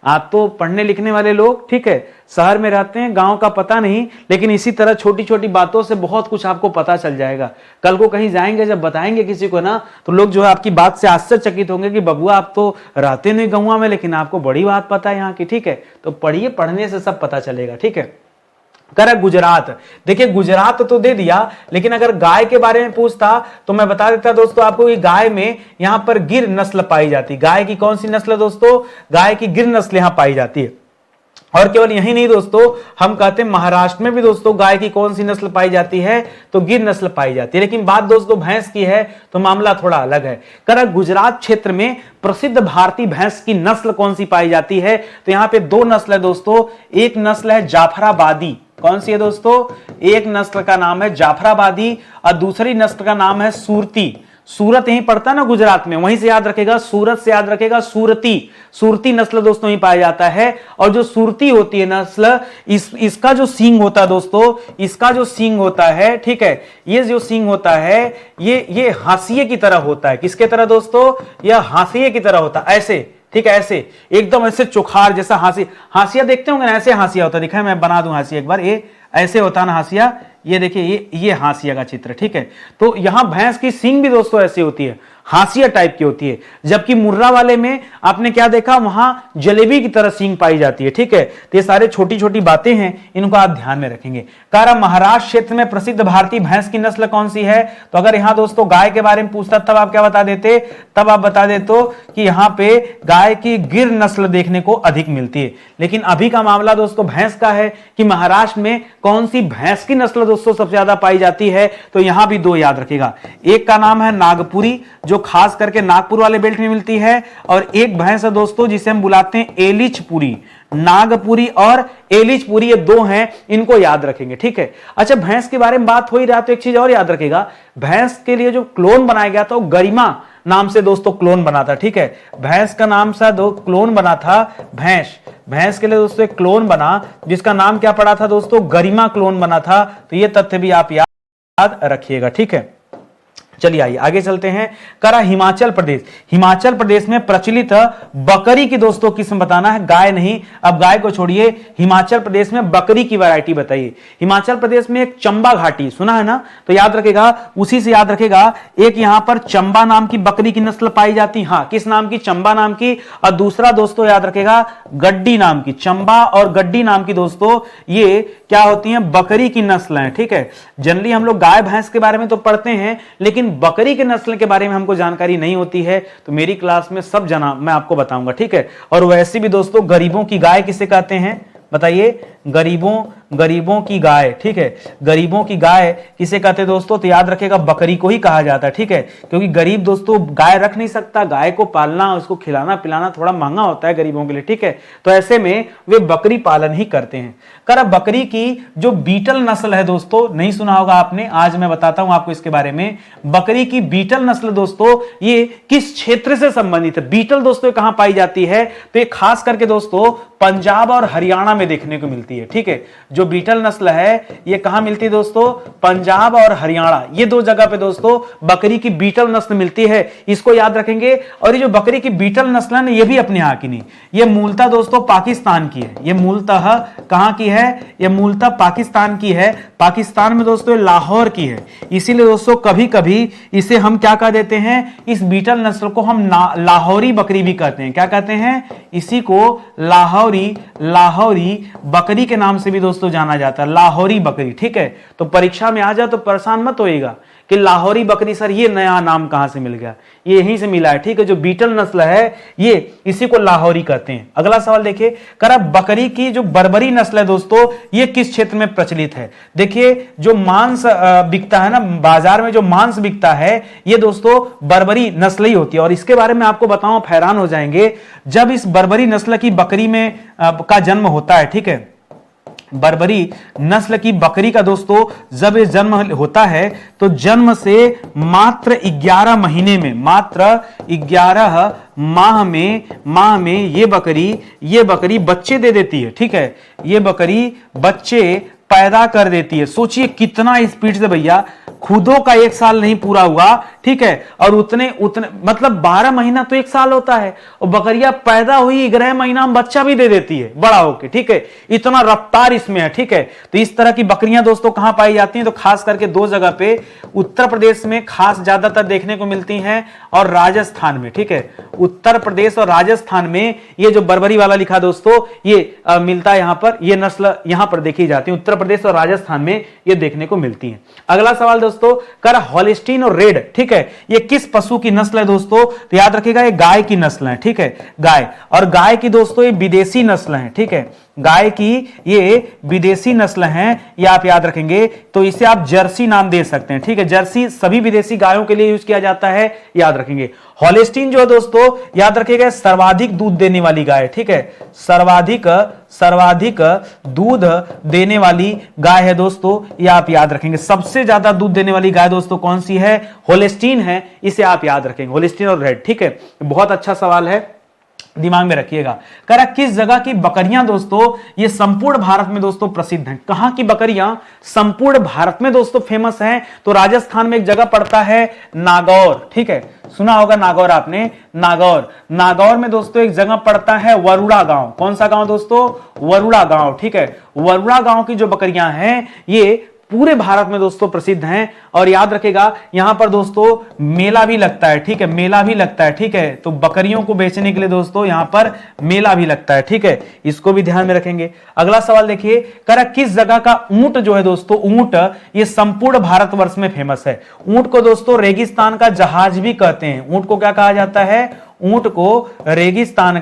आप तो पढ़ने लिखने वाले लोग, ठीक है, शहर में रहते हैं, गांव का पता नहीं, लेकिन इसी तरह छोटी छोटी बातों से बहुत कुछ आपको पता चल जाएगा। कल को कहीं जाएंगे, जब बताएंगे किसी को ना, तो लोग जो है आपकी बात से आश्चर्यचकित होंगे कि बबुआ आप तो रहते नहीं गांव में, लेकिन आपको बड़ी बात पता है यहाँ की। ठीक है, तो पढ़िए, पढ़ने से सब पता चलेगा। ठीक है, करा गुजरात। देखिए गुजरात तो दे दिया, लेकिन अगर गाय के बारे में पूछता तो मैं बता देता दोस्तों आपको कि गाय में यहां पर गिर नस्ल पाई जाती है। गाय की कौन सी नस्ल दोस्तों? गाय की गिर नस्ल यहां पाई जाती है। और केवल यही नहीं दोस्तों, हम कहते हैं महाराष्ट्र में भी दोस्तों गाय की कौन सी नस्ल पाई जाती है? तो गिर नस्ल पाई जाती है। लेकिन बात दोस्तों भैंस की है तो मामला थोड़ा अलग है। करा गुजरात क्षेत्र में प्रसिद्ध भारतीय भैंस की नस्ल कौन सी पाई जाती है? तो यहां पे 2 नस्ल है दोस्तों। एक नस्ल है जाफराबादी। कौन सी है दोस्तों? एक नस्ल का नाम है जाफराबादी और दूसरी नस्ल का नाम है सूरती। सूरत यहीं पड़ता है ना गुजरात में, वहीं से याद रखेगा, सूरत से याद रखेगा सूरती। सूरती नस्ल दोस्तों ही पाया जाता है। और जो सूरती होती है नस्ल, इसका जो सींग होता है दोस्तों, इसका जो सींग होता है, ठीक है, ये जो सींग होता है ये हाशिए की तरह होता है। किसके तरह दोस्तों? यह हाशिए की तरह होता है, ऐसे। ठीक है, ऐसे एकदम ऐसे चोखार जैसा हाशिया देखते होंगे ना, ऐसे हाशिया होता है। दिखाए, मैं बना दूं हाशिया एक बार। ये ऐसे होता है ना हाशिया, ये देखिए, ये हाशिया का चित्र। ठीक है, तो यहां भैंस की सींग भी दोस्तों ऐसी होती है, हाशिया टाइप की होती है, जबकि मुर्रा वाले में आपने क्या देखा, वहां जलेबी की तरह सींग पाई जाती है। ठीक है, तो ये सारे छोटी छोटी बातें हैं, इनको आप ध्यान में रखेंगे। कह रहा महाराष्ट्र क्षेत्र में प्रसिद्ध भारतीय भैंस की नस्ल कौन सी है? तो अगर यहां दोस्तों गाय के बारे में पूछता तब आप क्या बता देते? तब आप बता देते कि यहां पे गाय की गिर नस्ल देखने को अधिक मिलती है। लेकिन अभी का मामला दोस्तों भैंस का है कि महाराष्ट्र में कौन सी भैंस की नस्ल दोस्तों सबसे ज्यादा पाई जाती है? तो यहां भी दो याद रखेगा, एक का नाम है नागपुरी जो खास करके नागपुर वाले बेल्ट में मिलती है, और एक भैंस है दोस्तों जिसे हम बुलाते हैं एलिचपुरी। नागपुरी और एलिचपुरी ये दो हैं, इनको याद रखेंगे। ठीक है, अच्छा भैंस के बारे में बात हो ही रहा तो एक चीज और याद रखेगा, भैंस के लिए जो क्लोन बनाया गया था वो गरिमा नाम से दोस्तों क्लोन बना था। ठीक है, भैंस का नाम सा दो क्लोन बना था, भैंस के लिए दोस्तों एक क्लोन बना जिसका नाम क्या पड़ा था दोस्तों? गरिमा क्लोन बना था। तो ये तथ्य भी आप याद रखिएगा। ठीक है, चलिए आइए आगे चलते हैं। करा हिमाचल प्रदेश में प्रचलित बकरी की दोस्तों किस्म बताना है, गाय नहीं। अब गाय को छोड़िए, हिमाचल प्रदेश में बकरी की वैरायटी बताइए। हिमाचल प्रदेश में एक चंबा घाटी सुना है ना, तो याद रखेगा, उसी से याद रखेगा, एक यहां पर चंबा नाम की बकरी की नस्ल पाई जाती। हाँ, किस नाम की? चंबा नाम की। और दूसरा दोस्तों याद रखेगा गड्डी नाम की। चंबा और गड्डी नाम की दोस्तों ये क्या होती हैं? बकरी की नस्ल है। ठीक है, जनरली हम लोग गाय भैंस के बारे में तो पढ़ते हैं, लेकिन बकरी के नस्ल के बारे में हमको जानकारी नहीं होती है। तो मेरी क्लास में सब जना मैं आपको बताऊंगा। ठीक है, और वैसे भी दोस्तों गरीबों की गाय किसे कहते हैं बताइए? गरीबों की गाय। ठीक है, गरीबों की गाय किसे कहते हैं दोस्तों? तो याद रखेगा बकरी को ही कहा जाता है। ठीक है, क्योंकि गरीब दोस्तों गाय रख नहीं सकता, गाय को पालना उसको खिलाना पिलाना थोड़ा महंगा होता है गरीबों के लिए। ठीक है, तो ऐसे में वे बकरी पालन ही करते हैं। कर बकरी की जो बीटल नस्ल है दोस्तों, नहीं सुना होगा आपने, आज मैं बताता हूं आपको इसके बारे में। बकरी की बीटल नस्ल दोस्तों ये किस क्षेत्र से संबंधित है? बीटल दोस्तों कहां पाई जाती है? तो ये खास करके दोस्तों पंजाब और हरियाणा में देखने को मिलती है। ठीक है, जो बीटल नस्ल है ये कहां मिलती है दोस्तों? पंजाब और हरियाणा, ये दो जगह पे दोस्तों बकरी की बीटल नस्ल मिलती है, इसको याद रखेंगे। और ये जो बकरी की बीटल नस्ल है ना, ये भी अपने यहां की नहीं, ये मूलतः दोस्तों पाकिस्तान की है। ये मूलतः कहां की है? ये मूलतः पाकिस्तान की है। पाकिस्तान में दोस्तों लाहौर की है, इसीलिए दोस्तों कभी कभी इसे हम क्या कह देते हैं? इस बीटल नस्ल को हम लाहौरी बकरी भी कहते हैं। क्या कहते हैं? इसी को लाहौरी बकरी के नाम से भी दोस्तों जाना जाता है, लाहौरी बकरी। ठीक है, तो परीक्षा में आ जाए तो परेशान मत होइएगा कि लाहौरी बकरी सर ये नया नाम कहां से मिल गया, ये यहीं से मिला है। ठीक है, जो बीटल नस्ल है ये इसी को लाहौरी कहते हैं। अगला सवाल देखिए, करा बकरी की जो बर्बरी नस्ल है दोस्तों ये किस क्षेत्र में प्रचलित है? देखिए जो मांस बिकता है ना बाजार में, जो मांस बिकता है ये दोस्तों बर्बरी नस्ल ही होती है। और इसके बारे में आपको बताऊं, आप हैरान हो जाएंगे, जब इस बर्बरी नस्ल की बकरी में का जन्म होता है। ठीक है, बर्बरी नस्ल की बकरी का दोस्तों जब ये जन्म होता है तो जन्म से मात्र 11 महीने में, मात्र 11 माह में ये बकरी बच्चे दे देती है। ठीक है, ये बकरी बच्चे पैदा कर देती है। सोचिए कितना स्पीड से भैया, खुदों का 1 साल नहीं पूरा हुआ। ठीक है, और उतने मतलब 12 महीना तो 1 साल होता है, और बकरियां पैदा हुई 11 महीना में बच्चा भी दे देती है बड़ा होके। ठीक है, इतना रफ्तार इसमें है। ठीक है, तो इस तरह की बकरियां दोस्तों कहां पाई जाती हैं? तो खास करके दो जगह पे, उत्तर प्रदेश में खास ज्यादातर देखने को मिलती हैं और राजस्थान में। ठीक है, उत्तर प्रदेश और राजस्थान में ये जो बर्बरी वाला लिखा दोस्तों ये मिलता है, यहां पर ये नस्ल यहां पर देखी जाती है, उत्तर प्रदेश और राजस्थान में ये देखने को मिलती है। अगला सवाल दोस्तों, कर हॉलिस्टीन और रेड, ठीक है, ये किस पशु की नस्ल है दोस्तों? तो याद रखिएगा ये गाय की नस्ल है। ठीक है, गाय, और गाय की दोस्तों ये विदेशी नस्ल है। ठीक है, गाय की ये विदेशी नस्ल हैं, ये आप याद रखेंगे, तो इसे आप जर्सी नाम दे सकते हैं। ठीक है, जर्सी सभी विदेशी गायों के लिए यूज किया जाता है, याद रखेंगे। हॉलिस्टीन जो है दोस्तों याद रखिएगा सर्वाधिक दूध देने वाली गाय। ठीक है, सर्वाधिक दूध देने वाली गाय है दोस्तों, ये आप याद रखेंगे। सबसे ज्यादा दूध देने वाली गाय दोस्तों कौन सी है? होलिस्टीन है, इसे आप याद रखेंगे, होलिस्टीन और रेड। ठीक है, बहुत अच्छा सवाल है, दिमाग में रखिएगा। करा किस जगह की बकरियां दोस्तों ये संपूर्ण भारत में दोस्तों प्रसिद्ध हैं? कहां की बकरियां संपूर्ण भारत में दोस्तों फेमस हैं? तो राजस्थान में एक जगह पड़ता है नागौर। ठीक है, सुना होगा नागौर आपने, नागौर में दोस्तों एक जगह पड़ता है वरुड़ा गांव। कौन सा गांव दोस्तों? वरुड़ा गांव। ठीक है, वरुड़ा गांव की जो बकरियां हैं ये पूरे भारत में दोस्तों प्रसिद्ध हैं। और याद रखेगा यहां पर दोस्तों मेला भी लगता है, ठीक है, मेला भी लगता है, ठीक है। तो बकरियों को बेचने के लिए दोस्तों यहां पर मेला भी लगता है, ठीक है, इसको भी ध्यान में रखेंगे। अगला सवाल देखिए, करा किस जगह का ऊंट जो है दोस्तों, ऊंट ये संपूर्ण भारतवर्ष में फेमस है। ऊंट को दोस्तों रेगिस्तान का जहाज भी कहते हैं। ऊंट को क्या कहा जाता है? ऊंट को रेगिस्तान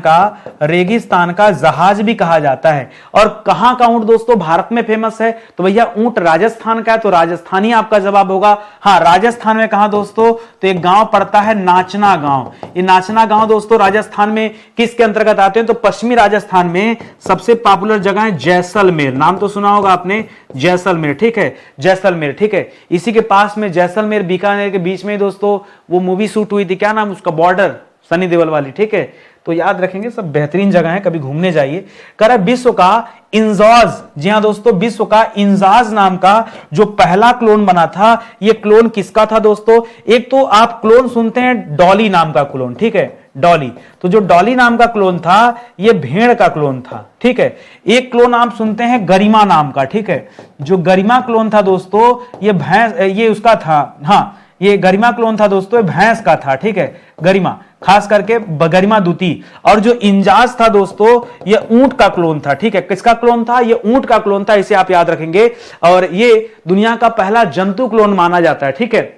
का जहाज भी कहा जाता है। और कहां का ऊंट दोस्तों भारत में फेमस है? तो भैया ऊंट राजस्थान का है, तो राजस्थानी आपका जवाब होगा। हाँ, राजस्थान में कहां दोस्तों? तो एक गांव पड़ता है नाचना गांव। ये नाचना गांव दोस्तों राजस्थान में किसके अंतर्गत आते हैं? तो पश्चिमी राजस्थान में सबसे पॉपुलर जगह है जैसलमेर। नाम तो सुना होगा आपने, जैसलमेर, ठीक है, जैसलमेर, ठीक है। इसी के पास में जैसलमेर बीकानेर के बीच में दोस्तों वो मूवी शूट हुई थी, क्या नाम उसका? बॉर्डर, सनी देओल वाली, ठीक है। तो याद रखेंगे, सब बेहतरीन जगह है, कभी घूमने जाइए। कर विश्व का इंजाज, जी हां दोस्तों, विश्व का इंजाज नाम का जो पहला क्लोन बना था, यह क्लोन किसका था दोस्तों? एक तो आप क्लोन सुनते हैं डॉली नाम का क्लोन, ठीक है, डॉली। तो जो डॉली नाम का क्लोन था यह भेड़ का क्लोन था, ठीक है। एक क्लोन आप सुनते हैं गरिमा नाम का, ठीक है। जो गरिमा क्लोन था दोस्तों ये भैंस, ये उसका था, हाँ, ये गरिमा क्लोन था दोस्तों, भैंस का था, ठीक है, गरिमा, खास करके गरिमा दूती। और जो इंजाज था दोस्तों ये ऊंट का क्लोन था, ठीक है। किसका क्लोन था? ये ऊंट का क्लोन था, इसे आप याद रखेंगे। और ये दुनिया का पहला जंतु क्लोन माना जाता है, ठीक है।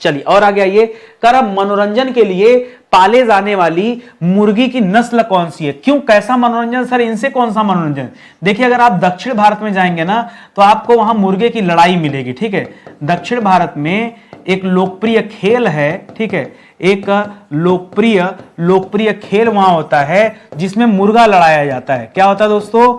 चलिए और आगे आइए, कर मनोरंजन के लिए पाले जाने वाली मुर्गी की नस्ल कौन सी है? क्यों, कैसा मनोरंजन सर, इनसे कौन सा मनोरंजन? देखिए अगर आप दक्षिण भारत में जाएंगे ना तो आपको वहां मुर्गे की लड़ाई मिलेगी, ठीक है। दक्षिण भारत में एक लोकप्रिय खेल है, ठीक है, एक लोकप्रिय खेल वहां होता है जिसमें मुर्गा लड़ाया जाता है। क्या होता है दोस्तों?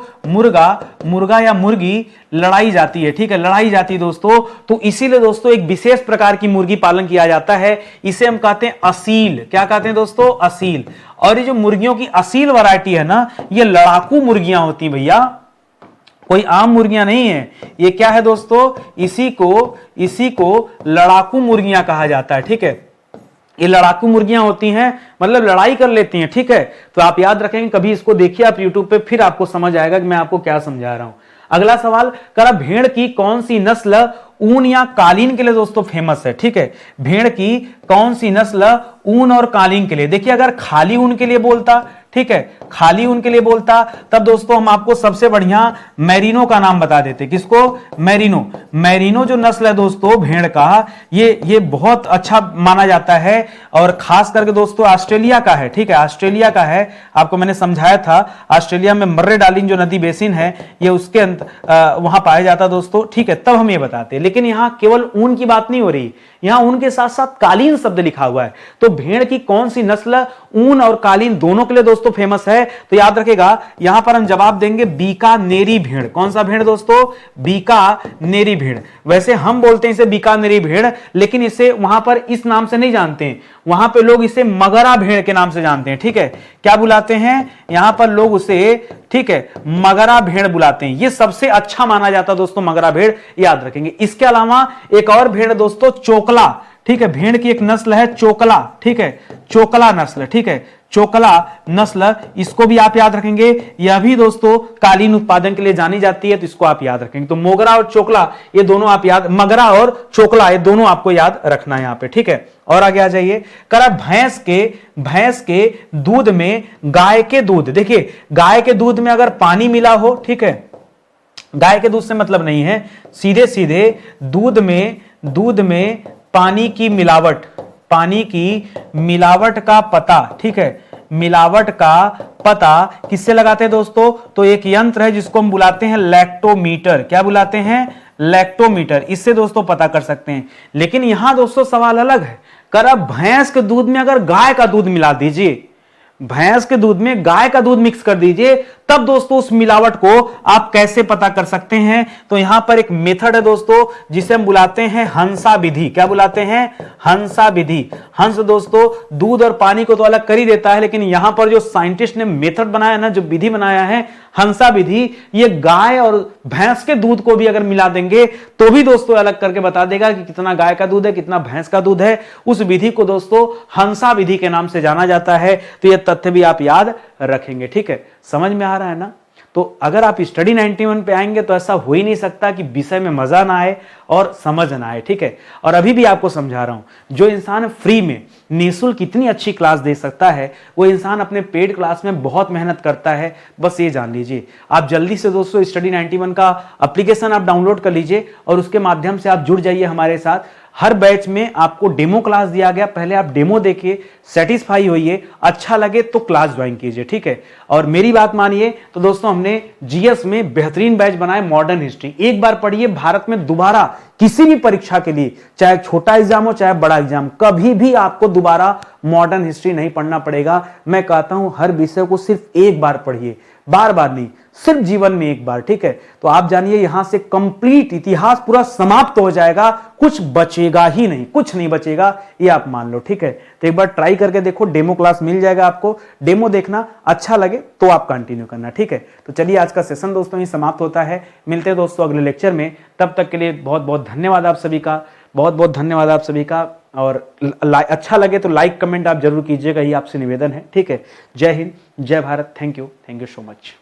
मुर्गा या मुर्गी लड़ाई जाती है, ठीक है, लड़ाई जाती है दोस्तों। तो इसीलिए दोस्तों एक विशेष प्रकार की मुर्गी पालन किया जाता है, इसे हम कहते हैं असील। क्या कहते हैं दोस्तों? असील। और ये जो मुर्गियों की असील वैरायटी है ना, ये लड़ाकू मुर्गियां होती हैं भैया, कोई आम मुर्गियां नहीं है। ये क्या है दोस्तों? इसी को लड़ाकू मुर्गियां कहा जाता है, ठीक है। ये लड़ाकू मुर्गियां होती हैं, मतलब लड़ाई कर लेती हैं, ठीक है। तो आप याद रखेंगे, कभी इसको देखिए आप YouTube पे, फिर आपको समझ आएगा कि मैं आपको क्या समझा रहा हूं। अगला सवाल, करा भेड़ की कौन सी नस्ल ऊन या कालीन के लिए दोस्तों फेमस है? ठीक है, भेड़ की कौन सी नस्ल ऊन और कालीन के लिए? देखिए अगर खाली ऊन के लिए बोलता, ठीक है, खाली ऊन के लिए बोलता, तब दोस्तों हम आपको सबसे बढ़िया मैरिनो का नाम बता देते। किसको? मैरिनो जो नस्ल है दोस्तों भेड़ का, ये बहुत अच्छा माना जाता है। और खास करके दोस्तों ऑस्ट्रेलिया का है, ठीक है, ऑस्ट्रेलिया का है। आपको मैंने समझाया था, ऑस्ट्रेलिया में मर्रे डार्लिंग जो नदी बेसिन है ये उसके वहां पाया जाता दोस्तों, ठीक है, तब हम ये बताते। लेकिन यहां केवल ऊन की बात नहीं हो रही, यहां ऊन के साथ साथ कालीन शब्द लिखा हुआ है। तो भेड़ की कौन सी नस्ल ऊन और कालीन दोनों के लिए दोस्तों फेमस है? तो याद रखेगा यहां पर हम जवाब देंगे बीकानेरी भेड़। कौन सा भेड़ दोस्तों? बीकानेरी भेड़। वैसे हम बोलते हैं इसे बीकानेरी भेड़, लेकिन इसे वहां पर इस नाम से नहीं जानते हैं, वहां पे लोग इसे मगरा भेड़ के नाम से जानते हैं, ठीक है। क्या बुलाते हैं यहां पर लोग उसे? ठीक है, मगरा भेड़ बुलाते हैं। ये सबसे अच्छा माना जाता है दोस्तों मगरा भेड़, याद रखेंगे। इसके अलावा एक और भेड़ दोस्तों चोकला, ठीक है, भेड़ की एक नस्ल है चोकला, ठीक है, चोकला नस्ल, ठीक है, चोकला नस्ल, इसको भी आप याद रखेंगे। यह भी दोस्तों कालीन उत्पादन के लिए जानी जाती है, तो इसको आप याद रखेंगे। तो मोगरा और चोकला ये दोनों आप याद, मगरा और चोकला ये दोनों आपको याद रखना है यहां पे, ठीक है। और आगे आ जाइए, करा भैंस के दूध में गाय के दूध, देखिए गाय के दूध में अगर पानी मिला हो, ठीक है, गाय के दूध से मतलब नहीं है, सीधे सीधे दूध में पानी की मिलावट का पता, ठीक है, मिलावट का पता किससे लगाते हैं दोस्तों? तो एक यंत्र है जिसको हम बुलाते हैं लैक्टोमीटर। क्या बुलाते हैं? लैक्टोमीटर। इससे दोस्तों पता कर सकते हैं। लेकिन यहां दोस्तों सवाल अलग है, कर अब भैंस के दूध में अगर गाय का दूध मिला दीजिए, भैंस के दूध में गाय का दूध मिक्स कर दीजिए, तब दोस्तों उस मिलावट को आप कैसे पता कर सकते हैं? तो यहां पर एक मेथड है दोस्तों जिसे हम बुलाते हैं हंसा विधि। क्या बुलाते हैं? हंसा विधि। हंस दोस्तों दूध और पानी को तो अलग कर ही देता है, लेकिन यहां पर जो साइंटिस्ट ने मेथड बनाया ना, जो विधि बनाया है हंसा विधि, ये गाय और भैंस के दूध को भी अगर मिला देंगे तो भी दोस्तों अलग करके बता देगा कि कितना गाय का दूध है, कितना भैंस का दूध है। उस विधि को दोस्तों हंसा विधि के नाम से जाना जाता है। तो यह तथ्य भी आप याद रखेंगे, ठीक है, समझ में आ रहा है ना? तो अगर आप स्टडी 91 पे आएंगे तो ऐसा हो ही नहीं सकता कि विषय में मजा ना आए और समझ ना आए, ठीक है। और अभी भी आपको समझा रहा हूं, जो इंसान फ्री में निःशुल्क इतनी अच्छी क्लास दे सकता है वो इंसान अपने पेड क्लास में बहुत मेहनत करता है, बस ये जान लीजिए। आप जल्दी से दोस्तों स्टडी 91 का एप्लीकेशन आप डाउनलोड कर लीजिए और उसके माध्यम से आप जुड़ जाइए हमारे साथ। हर बैच में आपको डेमो क्लास दिया गया, पहले आप डेमो देखिए, सेटिस्फाई होइए, अच्छा लगे तो क्लास ज्वाइन कीजिए, ठीक है। और मेरी बात मानिए तो दोस्तों हमने जीएस में बेहतरीन बैच बनाए मॉडर्न हिस्ट्री। एक बार पढ़िए, भारत में दोबारा किसी भी परीक्षा के लिए, चाहे छोटा एग्जाम हो चाहे बड़ा एग्जाम, कभी भी आपको दोबारा मॉडर्न हिस्ट्री नहीं पढ़ना पड़ेगा। मैं कहता हूं हर विषय को सिर्फ एक बार पढ़िए, बार बार नहीं, सिर्फ जीवन में एक बार, ठीक है। तो आप जानिए यहां से कंप्लीट इतिहास पूरा समाप्त हो जाएगा, कुछ बचेगा ही नहीं, कुछ नहीं बचेगा, ये आप मान लो, ठीक है। तो एक बार ट्राई करके देखो, डेमो क्लास मिल जाएगा आपको, डेमो देखना, अच्छा लगे तो आप कंटिन्यू करना, ठीक है। तो चलिए आज का सेशन दोस्तों ही समाप्त होता है, मिलते हैं दोस्तों अगले लेक्चर में। तब तक के लिए बहुत बहुत धन्यवाद आप सभी का, बहुत बहुत धन्यवाद आप सभी का। और अच्छा लगे तो लाइक कमेंट आप जरूर कीजिएगा, ये आपसे निवेदन है, ठीक है। जय हिंद, जय Bharat, thank you so much.